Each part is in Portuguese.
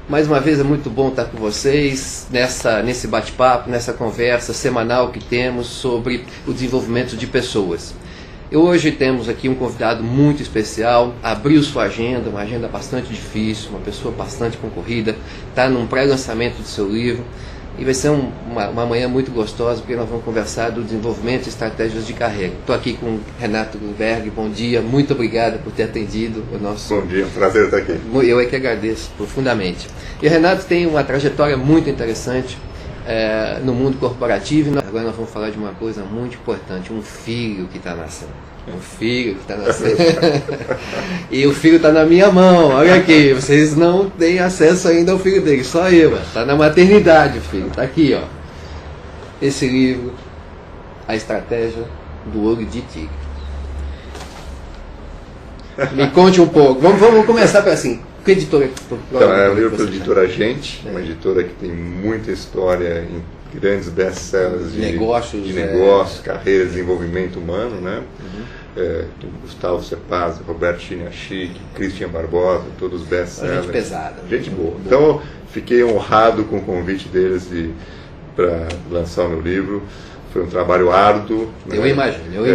Mais uma vez é muito bom estar com vocês nesse bate-papo, nessa conversa semanal que temos sobre o desenvolvimento de pessoas. E hoje temos aqui um convidado muito especial, abriu sua agenda, uma agenda bastante difícil, uma pessoa bastante concorrida, está num pré-lançamento do seu livro. E vai ser uma manhã muito gostosa, porque nós vamos conversar do desenvolvimento e estratégias de carreira. Estou aqui com o Renato Grunberg, bom dia, muito obrigado por ter atendido o nosso... Bom dia, um prazer estar aqui. Eu é que agradeço profundamente. E o Renato tem uma trajetória muito interessante no mundo corporativo. Agora nós vamos falar de uma coisa muito importante, um filho que está nascendo. Um filho que está nascendo. E o filho está na minha mão, olha aqui, vocês não têm acesso ainda ao filho dele, só eu. Está na maternidade o filho, está aqui, ó. Esse livro, A Estratégia do Olho de Tigre. Me conte um pouco, vamos começar para assim, que editora? Então, é um livro pela editora Gente, uma editora que tem muita história em grandes best-sellers de negócios, carreira, desenvolvimento humano, né? Gustavo Cepazi, Roberto Chiniachik, Christian Barbosa, todos best-sellers. Gente pesada. Gente boa. Então, eu fiquei honrado com o convite deles para lançar o meu livro. Foi um trabalho árduo. Eu imagino.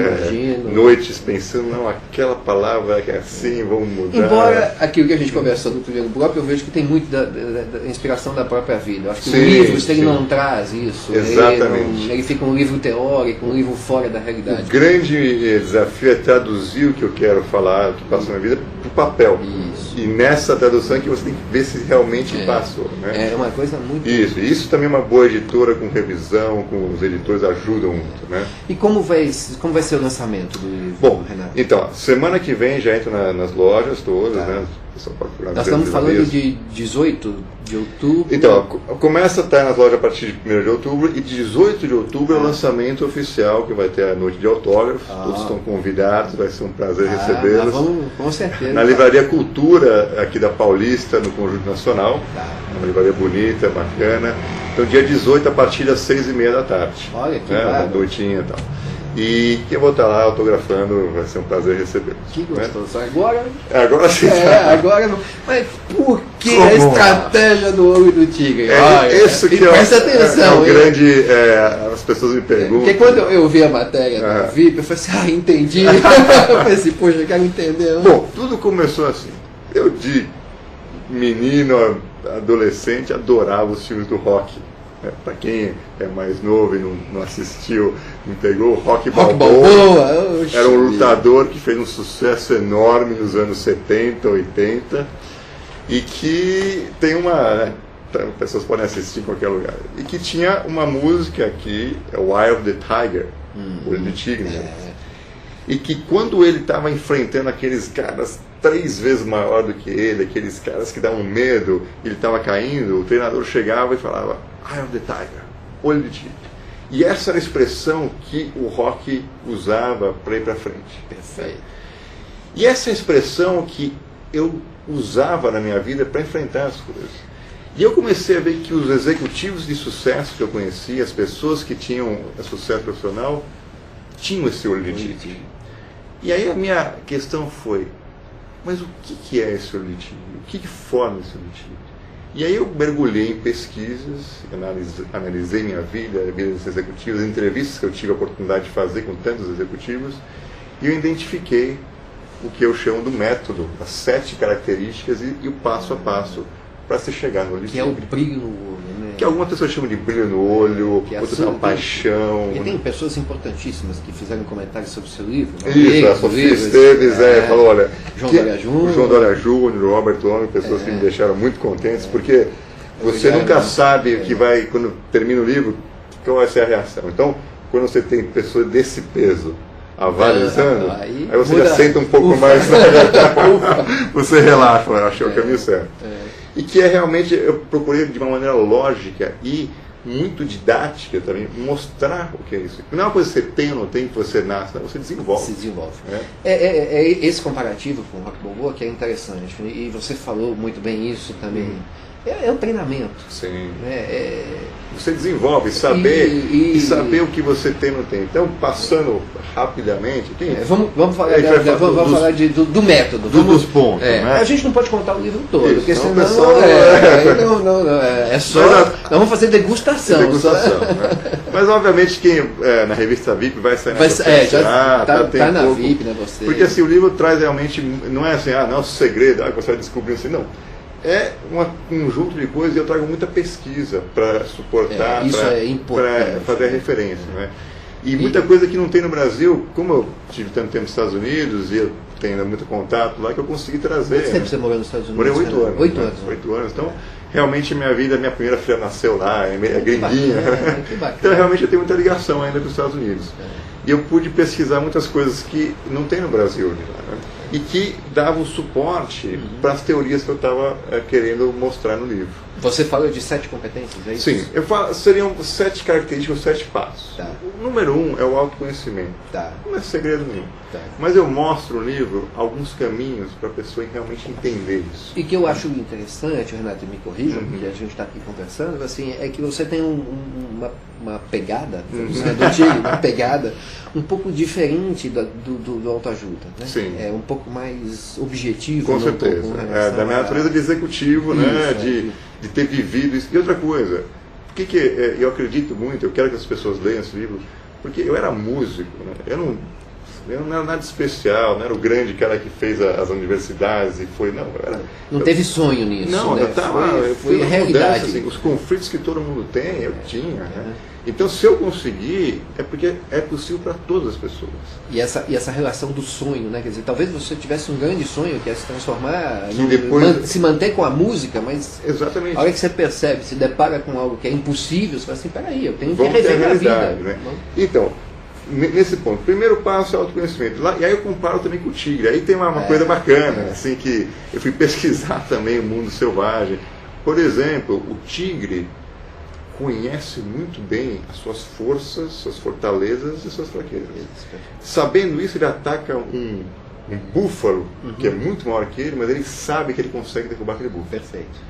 Noites pensando, não, aquela palavra que é assim, vamos mudar. Embora aquilo que a gente conversou no primeiro bloco, eu vejo que tem muito da inspiração da própria vida. Eu acho que sim, o livro, se ele não traz isso, exatamente. Ele fica um livro teórico, um livro fora da realidade. O grande desafio é traduzir o que eu quero falar, o que passa na vida, para o papel. Isso. E nessa tradução que você tem que ver se realmente passou. Né? É uma coisa muito... Isso também é uma boa editora com revisão, com os editores ajudam muito, né? E como vai ser o lançamento do livro, bom, Renato? Então, semana que vem já entra nas lojas todas, né? Nós estamos falando de 18 de outubro. Então, começa a estar nas lojas a partir de 1º de outubro e 18 de outubro é o lançamento oficial, que vai ter a noite de autógrafos. Todos estão convidados, vai ser um prazer recebê-los. Vamos, com certeza. Na Livraria Cultura, aqui da Paulista, no Conjunto Nacional. Uma livraria bonita, bacana. Então, dia 18, a partir das 6h30 da tarde. Olha, que uma noitinha e tal. E que eu vou estar lá autografando, vai ser um prazer recebê-los. Que gostoso. Né? Agora sim. Agora não. Mas por que a estratégia do olho do tigre? Isso que presta atenção. Grande. As pessoas me perguntam. Porque quando eu vi a matéria da VIP, eu falei assim, entendi. Eu falei assim, poxa, eu quero entender. Bom, tudo começou assim. Eu de menino, adolescente, adorava os filmes do Rocky. Para quem é mais novo e não assistiu, não pegou, o Rocky Balboa era um lutador que fez um sucesso enorme nos anos 70, 80 e que tem pessoas podem assistir em qualquer lugar, e que tinha uma música aqui, é o Eye of the Tiger, Olho do Tigre, né? E que quando ele estava enfrentando aqueles caras 3 vezes maior do que ele, aqueles caras que davam medo, ele estava caindo, o treinador chegava e falava Eye of the Tiger, olho de tigre. E essa era a expressão que o Rocky usava para ir para frente. Perfeito. E essa expressão que eu usava na minha vida para enfrentar as coisas. E eu comecei a ver que os executivos de sucesso que eu conhecia, as pessoas que tinham sucesso profissional, tinham esse olho de tigre. E aí a minha questão foi, mas o que é esse olho de tigre? O que forma esse olho de tigre? E aí eu mergulhei em pesquisas, analisei minha vida, a vida dos executivos, entrevistas que eu tive a oportunidade de fazer com tantos executivos, e eu identifiquei o que eu chamo do método, as 7 características e o passo a passo para se chegar no olho de tigre. Que é o brilho no olho, né? Que algumas pessoas chamam de brilho no olho, outras chamam paixão. E tem pessoas importantíssimas que fizeram comentários sobre o seu livro. Isso, a Sofia Esteves falou, olha, João Dória Júnior. O João Dória Júnior, o Robert Long, pessoas que me deixaram muito contentes, porque você nunca sabe o que vai, quando termina o livro, qual vai ser a reação. Então, quando você tem pessoas desse peso avalizando, aí você já senta um pouco mais, você relaxa, acho que é o caminho certo. E que realmente, eu procurei de uma maneira lógica e muito didática também, mostrar o que é isso. Não é uma coisa que você tem ou não tem, que você nasce, não, você desenvolve. Se desenvolve. É esse comparativo com o Rocky Balboa que é interessante. E você falou muito bem isso também. é um treinamento. Sim. Né? Você desenvolve, saber saber o que você tem ou não tem. Então, passando rapidamente... Vamos falar, do método. Dos pontos. Né? A gente não pode contar o livro todo, porque senão senão... pessoal, é só... Nós vamos fazer degustação. Né? Mas, obviamente, quem na revista VIP vai sair na já tá na VIP, né, você? Porque assim, o livro traz realmente... Não é assim, não é um segredo, você vai descobrir assim, não. É um conjunto de coisas e eu trago muita pesquisa para suportar, para fazer a referência. Né? E muita coisa que não tem no Brasil, como eu tive tanto tempo nos Estados Unidos e eu tenho muito contato lá, que eu consegui trazer. Quanto tempo você morou nos Estados Unidos? Morei 8 anos. 8 anos. 8 anos. Então, realmente, minha primeira filha nasceu lá, é gringuinha. Que bacana. Então, realmente, eu tenho muita ligação ainda com os Estados Unidos. E eu pude pesquisar muitas coisas que não tem no Brasil. Né? E que davam suporte para as teorias que eu estava querendo mostrar no livro. Você fala de 7 competências, é isso? Sim, seriam 7 características, 7 passos. Tá. O número 1 é o autoconhecimento. Tá. Não é segredo nenhum. Tá. Mas eu mostro no livro alguns caminhos para a pessoa realmente entender isso. E que eu acho interessante, o Renato me corrija, porque a gente está aqui conversando, assim, é que você tem uma pegada, do Tigre, uma pegada um pouco diferente do autoajuda, né? Sim. É um pouco mais objetivo. Com certeza. Da minha natureza de executivo, né? De ter vivido isso. E outra coisa, por que eu acredito muito, eu quero que as pessoas leiam esse livro, porque eu era músico, né? Eu não era nada especial, não era o grande cara que fez as universidades e foi, não. Não teve sonho nisso. Não, né? foi realidade. Mudança, assim, os conflitos que todo mundo tem, eu tinha. Né? Então, se eu conseguir, é porque é possível para todas as pessoas. E essa relação do sonho, né? Quer dizer, talvez você tivesse um grande sonho, que é se transformar, se manter com a música, mas exatamente. A hora que você percebe, se depara com algo que é impossível, você fala assim, peraí, eu tenho que rever a vida. Né? Então, nesse ponto, primeiro passo é o autoconhecimento. E aí eu comparo também com o tigre. Aí tem uma coisa bacana, assim, que eu fui pesquisar também o mundo selvagem. Por exemplo, o tigre conhece muito bem as suas forças, suas fortalezas e suas fraquezas. Sabendo isso, ele ataca um búfalo, que é muito maior que ele, mas ele sabe que ele consegue derrubar aquele búfalo. Perfeito.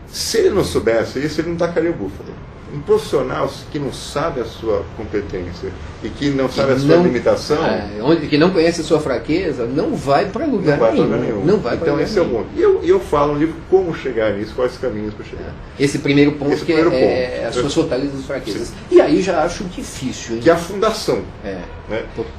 Se ele não soubesse isso, ele não atacaria o búfalo. Um profissional que não sabe a sua competência e que não sabe a sua limitação, que não conhece a sua fraqueza, não vai para lugar nenhum. Não vai então esse é o ponto. E eu falo no livro como chegar nisso, quais caminhos para chegar. Esse primeiro ponto é as suas fortalezas e fortalezas. Sim. E aí já acho difícil. Hein? Que é a fundação. Né?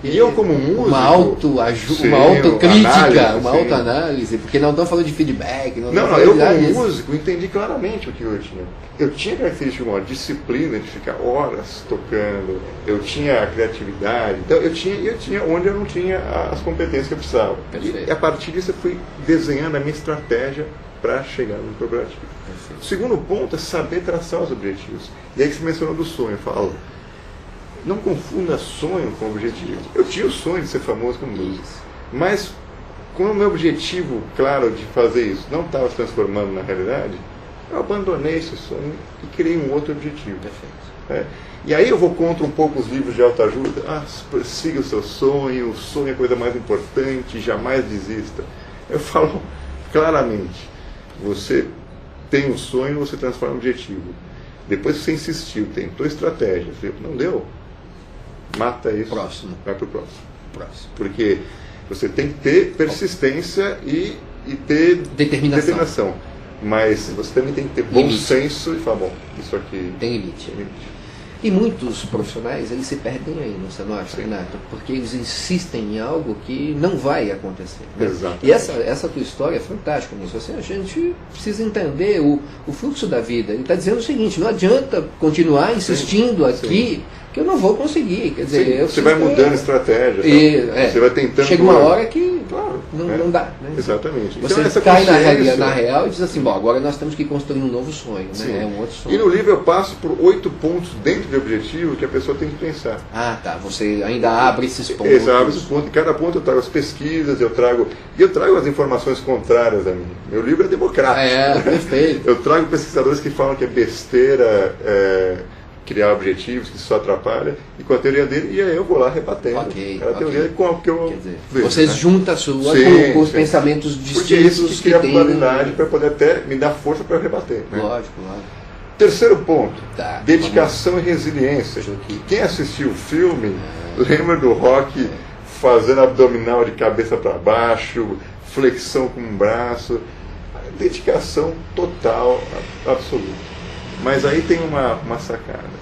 E eu como músico... Uma autocrítica, uma autoanálise, porque não estamos falando de feedback. Eu como músico entendi claramente o que eu tinha. Eu tinha característica de disciplina, de ficar horas tocando, eu tinha a criatividade, então eu tinha onde eu não tinha as competências que eu precisava. E a partir disso eu fui desenhando a minha estratégia para chegar no objetivo. O segundo ponto é saber traçar os objetivos. E aí que você mencionou do sonho, eu falo, não confunda sonho com objetivo. Eu tinha o sonho de ser famoso como músico, mas como o meu objetivo claro de fazer isso não estava se transformando na realidade, eu abandonei esse sonho e criei um outro objetivo. Né? E aí eu vou contra um pouco os livros de autoajuda. Siga o seu sonho, o sonho é a coisa mais importante, jamais desista. Eu falo claramente, você tem um sonho, você transforma em objetivo. Depois que você insistiu, tentou estratégia, não deu, mata isso, vai para o próximo. Porque você tem que ter persistência e ter determinação. Mas você também tem que ter bom senso e falar, bom, isso aqui tem limite. E muitos profissionais, eles se perdem aí, você não acha, Renato? Porque eles insistem em algo que não vai acontecer. Né? Exato. E essa tua história é fantástica nisso. Assim, a gente precisa entender o fluxo da vida. Ele está dizendo o seguinte, não adianta continuar insistindo aqui, que eu não vou conseguir. Quer dizer, você vai mudando a estratégia. Você vai tentando... Chega uma hora que não dá. Né? Exatamente. Você então, cai na real e diz assim, bom, agora nós temos que construir um novo sonho. Né? É um outro sonho. E no livro eu passo por 8 pontos dentro do objetivo que a pessoa tem que pensar. Tá. Você ainda abre esses pontos. Exato, abre esses pontos. Em cada ponto eu trago as pesquisas, eu trago as informações contrárias a mim. Meu livro é democrático. Perfeito. Eu trago pesquisadores que falam que é besteira criar objetivos que só atrapalha, e com a teoria dele, e aí eu vou lá rebatendo. A teoria com a que eu vejo, você junta a sua com os pensamentos distintos. Porque isso que cria pluralidade para poder até me dar força para rebater. Né? Lógico. Terceiro ponto, dedicação e resiliência. Quem assistiu o filme lembra do Rock fazendo abdominal de cabeça para baixo, flexão com o braço, dedicação total, absoluta. Mas aí tem uma sacada.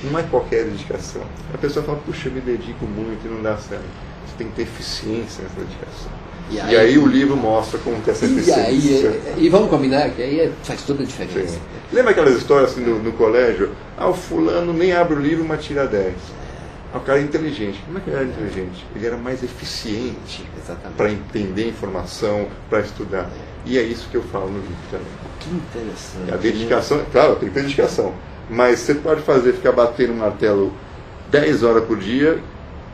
Não é qualquer dedicação. A pessoa fala, puxa, eu me dedico muito e não dá certo. Você tem que ter eficiência nessa dedicação. E aí o livro mostra como que essa eficiência... E vamos combinar que aí faz toda a diferença. Sim. Lembra aquelas histórias assim, no colégio? O fulano nem abre o livro, mas tira 10. O cara é inteligente. Como é que ele era inteligente? Ele era mais eficiente para entender a informação, para estudar. E é isso que eu falo no livro também. Que interessante. A dedicação, claro, tem que ter dedicação. Mas você pode ficar batendo um martelo 10 horas por dia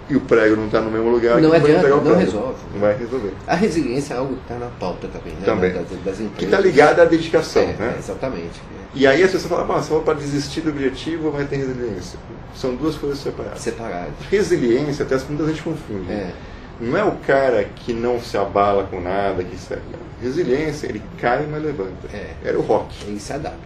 e o prego não está no mesmo lugar. Não adianta, não resolve. Não vai resolver. A resiliência é algo que está na pauta também, né? Também. Das empresas. Que está ligada à dedicação. Né? Exatamente. E aí as pessoas falam, você vai para desistir do objetivo ou vai ter resiliência? São duas coisas separadas. Resiliência, até muita gente confunde. Não é o cara que não se abala com nada, que segue. Resiliência, ele cai mas levanta. Era o Rock. Ele se adapta.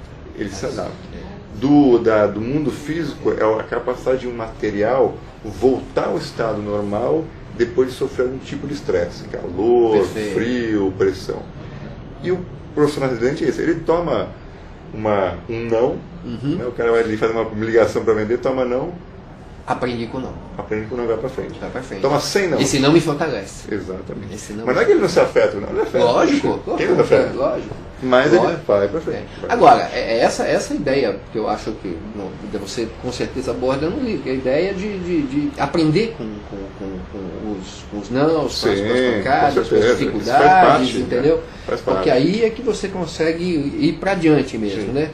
Do mundo físico é a capacidade de um material voltar ao estado normal depois de sofrer algum tipo de estresse. Calor, frio, pressão. E o profissional resiliente é esse. Ele toma um não, né? O cara vai ali fazer uma ligação para vender, toma não. Aprende com não. Vai para frente. Toma 100 não. Esse não me fortalece. Exatamente. Mas não é que ele não se afeta, não. Ele afeta. Lógico. Quem não afeta? Lógico. Mas ele vai para frente. Agora, essa ideia que eu acho que você com certeza aborda no livro, a ideia de aprender com os nãos, com as pancadas, com as dificuldades, entendeu? Porque aí é que você consegue ir para adiante mesmo, né?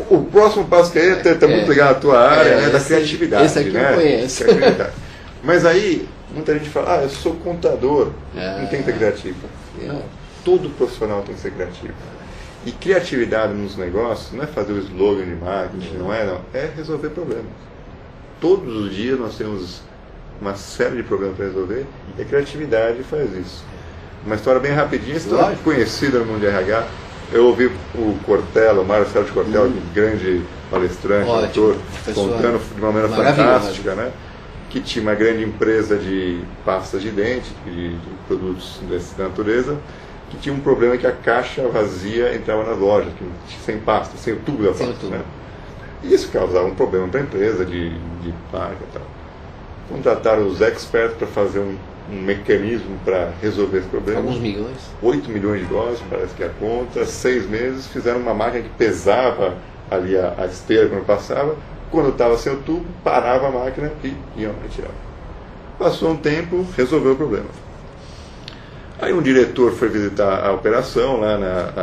O próximo passo que está muito ligado à tua área, né, da criatividade. Esse aqui eu conheço. Mas aí, muita gente fala, eu sou contador, não tem que ser criativo. Não, todo profissional tem que ser criativo. E criatividade nos negócios não é fazer o slogan de marketing, não, é resolver problemas. Todos os dias nós temos uma série de problemas para resolver, e a criatividade faz isso. Uma história bem rapidinha, história conhecida no mundo de RH. Eu ouvi o Cortella, o Mário Sérgio Cortella, grande palestrante, autor, contando de uma maneira fantástica, né? Que tinha uma grande empresa de pastas de dente, de produtos dessa natureza, que tinha um problema que a caixa vazia entrava nas lojas, sem pasta, sem o tubo da pasta. Né? E isso causava um problema para a empresa de marca e tal. Contrataram os experts para fazer um mecanismo para resolver esse problema. Alguns milhões. 8 milhões de dólares, parece que é a conta. 6 meses, fizeram uma máquina que pesava ali a esteira quando passava. Quando estava sem o tubo, parava a máquina e iam retirar. Passou um tempo, resolveu o problema. Aí um diretor foi visitar a operação lá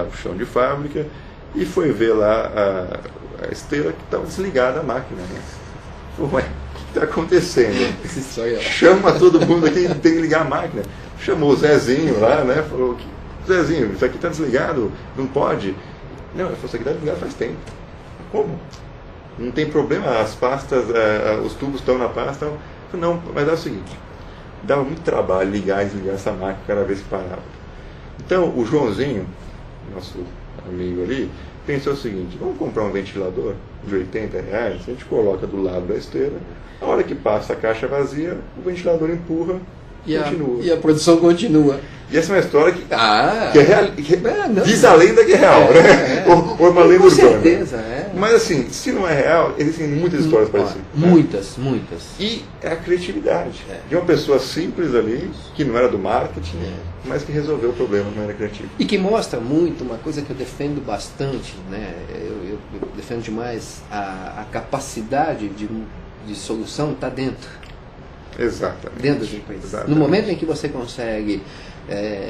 no chão de fábrica e foi ver lá a esteira que estava desligada a máquina. Né? Falou, ué, o que está acontecendo? Chama todo mundo aqui, tem que ligar a máquina. Chamou o Zezinho lá, né? Falou, Zezinho, isso aqui está desligado, não pode. Não, ele falou, isso aqui está desligado faz tempo. Como? Não tem problema, as pastas, os tubos estão na pasta. Eu falei, não, mas é o seguinte, dava muito trabalho ligar e desligar essa máquina cada vez que parava. Então, o Joãozinho, nosso amigo ali, pensou o seguinte, vamos comprar um ventilador de R$80, a gente coloca do lado da esteira, a hora que passa a caixa vazia, o ventilador empurra e continua. E a produção continua. E essa é uma história que é real, diz a lenda que é real, né? Ou é uma lenda urbana. Com certeza, Mas assim, se não é real, existem muitas histórias parecidas. Muitas. E é a criatividade de uma pessoa simples ali, que não era do marketing, mas que resolveu o problema, não era criativo. E que mostra muito, uma coisa que eu defendo bastante, né? Eu defendo demais, a capacidade de solução está dentro. Exatamente. Dentro das empresas. No momento em que você consegue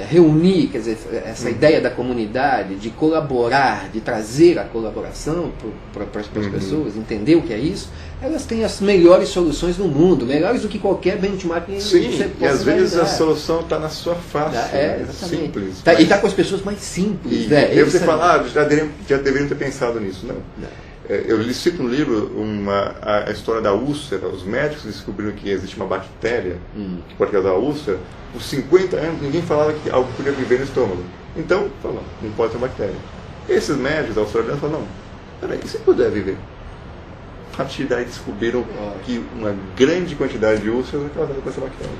reunir, quer dizer, essa ideia da comunidade, de colaborar, de trazer a colaboração para as pessoas, entender o que é isso, elas têm as melhores soluções no mundo, melhores do que qualquer benchmark. Sim, e às vezes a solução está na sua face, simples. E está com as pessoas mais simples. E você fala, já deveriam ter pensado nisso. Não. Eu cito no livro a história da úlcera. Os médicos descobriram que existe uma bactéria que pode causar úlcera. Por 50 anos ninguém falava que algo podia viver no estômago. Então, falou, não pode ter bactéria. Esses médicos australianos falaram, não, peraí, e se puder viver? A partir daí descobriram que uma grande quantidade de úlceras é causada por essa bactéria.